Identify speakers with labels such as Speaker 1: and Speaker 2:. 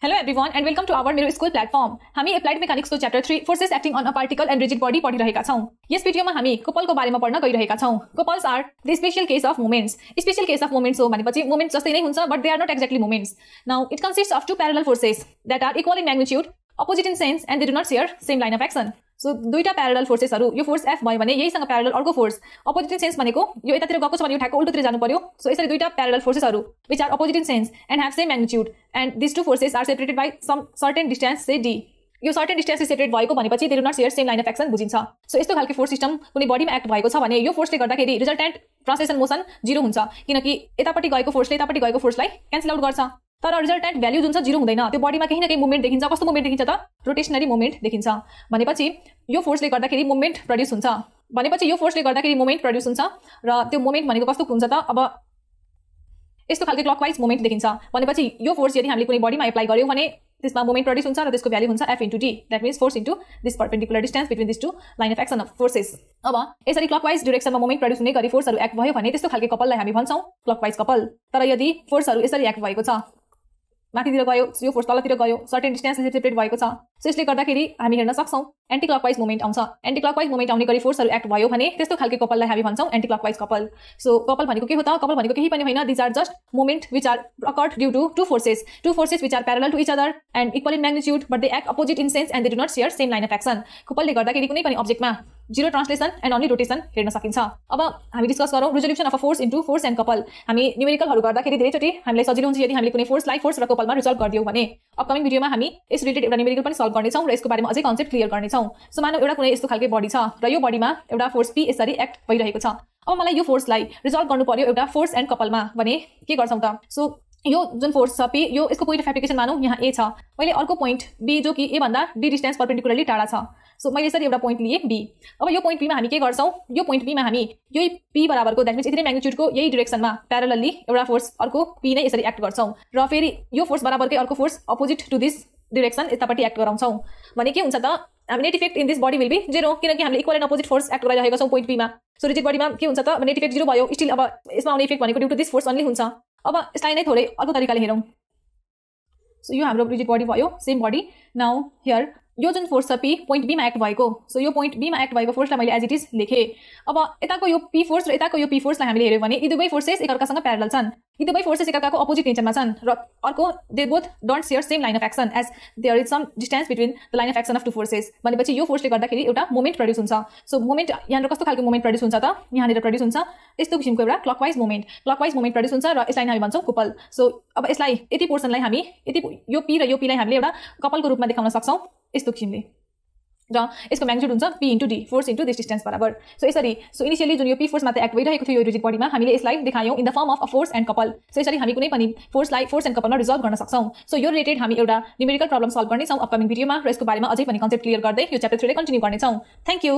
Speaker 1: Hello everyone and welcome to our मेरो school platform. हामी applied mechanics को chapter 3 forces acting on a particle and rigid body पढिरहेका छौं। यस भिडियोमा हामी कुपलको बारेमा पढ्न गइरहेका छौं। Couples are the special case of moments. Special case of moments हो भनेपछि मोमेन्ट्स जस्तै नै हुन्छ but they are not exactly moments. Now it consists of two parallel forces that are equal in magnitude, opposite in sense and they do not share same line of action. So दुईटा parallel फोर्सेसहरु, यो force F भयो भने यहीसँग parallel अर्को force opposite in sense भनेको यो यतातिर गएको छ भने यो ठ्याक्क उल्टोतिर जानु पर्यो। सो यसरी दुईटा प्यारलल फोर्सेसहरु which are opposite in sense and have same magnitude and this two forces are separated by some certain distance say d। यो सर्टेन डिस्टेन्स सेपरेट भएको भनेपछि they do not share same line of action बुझिन्छ। So यस्तो खालको force system कुनै बडीमा act भएको छ भने यो फोर्सले गर्दाखेरि रिजल्टेन्ट ट्रान्सलेसन मोसन 0 हुन्छ, किनकि यतापट्टि गएको फोर्सले यतापट्टि गएको फोर्सलाई क्यान्सल आउट गर्छ। तर रिजल्टेन्ट भ्यालु जुन छ 0 हुँदैन, त्यो बडीमा केही न केही मुभमेन्ट देखिन्छ। कस्तो मुभमेन्ट देखिन्छ त? रोटेशनरी मुभमेन्ट देखिन्छ। भनेपछि यो फोर्सले गर्दाखेरि मुभमेन्ट प्रोड्युस हुन्छ। र त्यो मुभमेन्ट भनेको कस्तो हुन्छ त? अब यस्तो खालको क्लकवाइज मुभमेन्ट देखिन्छ। भनेपछि यो फोर्स यदि हामीले कुनै बडीमा एप्लाई गर्यौं भने त्यसमा मुभमेन्ट प्रोड्युस हुन्छ र त्यसको भ्यालु हुन्छ F into D। That means force into this perpendicular distance between this two line of action of forces. अब यसरी क्लकवाइज डाइरेक्सनमा मुभमेन्ट प्रोड्युस हुने गरी फोर्सहरु एक्ट भयो भने त्यस्तो खालको कपललाई हामी भन्छौं क्लकवाइज कपल। तर यदि फोर्सहरु यसरी एक्ट भएको छ, माथितिर गयो, यो फोर्स तलतिर गयो, सर्टेन डिस्टेन्सले सेपरेट भएको छ, सो यसले गर्दाखेरि हामी हेर्न सक्छौं एन्टी क्लकवाइज मुभमेन्ट आउँछ। एन्टी क्लकवाइज मुभमेन्ट आउने गरी फोर्सहरु एक्ट भयो भने त्यस्तो खालको कपललाई हामी भन्छौं anti clockwise couple. So couple भनेको के हो त? कपल भनेको केही पनि होइन, this are just moment which are occurred due to two forces which are parallel to each other and equal in magnitude but they act opposite in sense and they do not share same line of action. कपलले गर्दाखेरि कुनै पनि अब्जेक्टमा 0 translation and only rotation हेर्न सकिन्छ। अब हामी discuss गरौँ resolution of a force into force and couple. हामी न्यूमेरिकलहरु गर्दाखेरि धेरैचोटी हामीलाई सजिलो हुन्छ यदि हामीले कुनै फोर्सलाई फोर्स र कपलमा रिजल्भ गरिदियौ भने। अपकमिङ भिडियोमा हामी यस रिलेटेड एउटा न्यूमेरिकल पनि सल्भ गर्नेछौं र यसको बारेमा अझै कन्सेप्ट क्लियर गर्नेछौं। सो मानौ एउटा कुनै यस्तो खालको बडी छ र यो बडीमा एउटा फोर्स P यसरी एक्ट भइरहेको छ। अब मलाई यो फोर्सलाई रिजल्भ गर्नु पर्यो एउटा फोर्स एन्ड कपलमा भने के गर्छौं त? सो यो जुन फोर्स छ P, यो यसको पोइन्ट अफ एप्लिकेसन मानौ यहाँ A छ, मैले अर्को पोइन्ट B जो कि A भन्दा D डिस्टेन्स परपेन्डिकुलरली टाढा छ। सो मैले यसरी एउटा पोइन्ट लिए B। अब यो पोइन्ट B मा हामी के गर्छौं? यो पोइन्ट B मा हामी यही P बराबरको दैट मीन्स यतिनै म्याग्निट्युडको यही डाइरेक्सनमा प्यारलली एउटा फोर्स अर्को P नै यसरी एक्ट गर्छौं र फेरि यो फोर्स बराबरकै अर्को force opposite to this direction यतापट्टि एक्ट गराउँछौं भने के हुन्छ त? हामी net effect in this body will be 0, किनकि हामीले equal and opposite force act गरिरहेका छौं पोइन्ट P मा। सो रिजिड बडीमा के हुन्छ त? नेट इफेक्ट 0 भयो, स्टिल अब यसमा आउने इफेक्ट भनेको due to this force only हुन्छ। अब यसलाई नै थोरै अर्को तरिकाले हेरौं। सो यो हाम्रो रिजिड बडी भयो, सेम बडी। नाउ हियर यो जुन फोर्स छ P पोइन्ट B मा एक्ट भएको, सो यो पोइन्ट B मा एक्ट भएको फोर्सलाई मैले एज इट इज लेखे। अब यताको यो P फोर्स र यताको यो P फोर्सलाई हामीले हेर्यौ भने यी दुवै फोर्सेस एकअर्कासँग प्यारलल छन्। यी दुवै फोर्सेस एकअर्काको अपोजिट नेचरमा छन् र अर्को they both don't share same line of action as there is some distance between the line of action of two forces. भनेपछि यो फोर्सले गर्दाखेरि एउटा मोमेन्ट प्रोड्युस हुन्छ। सो मोमेन्ट यहाँ कस्तो खालको मोमेन्ट प्रोड्युस हुन्छ त? यहाँनिर प्रोड्युस हुन्छ यस्तो किसिमको एउटा क्लकवाइज मोमेन्ट प्रोड्युस हुन्छ र यसलाई हामी भन्छौं कपल। सो अब यसलाई यति पोर्सनलाई हामी यति यो P र यो P लाई हामीले एउटा कपलको रूपमा देखाउन सक्छौं यस्तो किसिमले र यसको म्याग्निट्युड हुन्छ P into D, force into this distance बराबर। सो यसरी सो इनिशियली जुन यो P फोर्स मात्र एक्ट भइरहेको थियो यो रिजिड बडीमा, हामीले यसलाई देखायौं in the form of a force and couple. So यसरी हामी कुनै पनि फोर्सलाई फोर्स एन्ड कपलमा रिजल्भ गर्न सक्छौं। सो यो रिलेटेड हामी एउटा न्यूमेरिकल प्रब्लम सल्भ गर्नेछौं अपकमिङ भिडियोमा र यसको बारेमा अझै पनि कन्सेप्ट क्लियर गर्दै यो च्याप्टर 3 ले कन्टिन्यू गर्नेछौं। Thank you.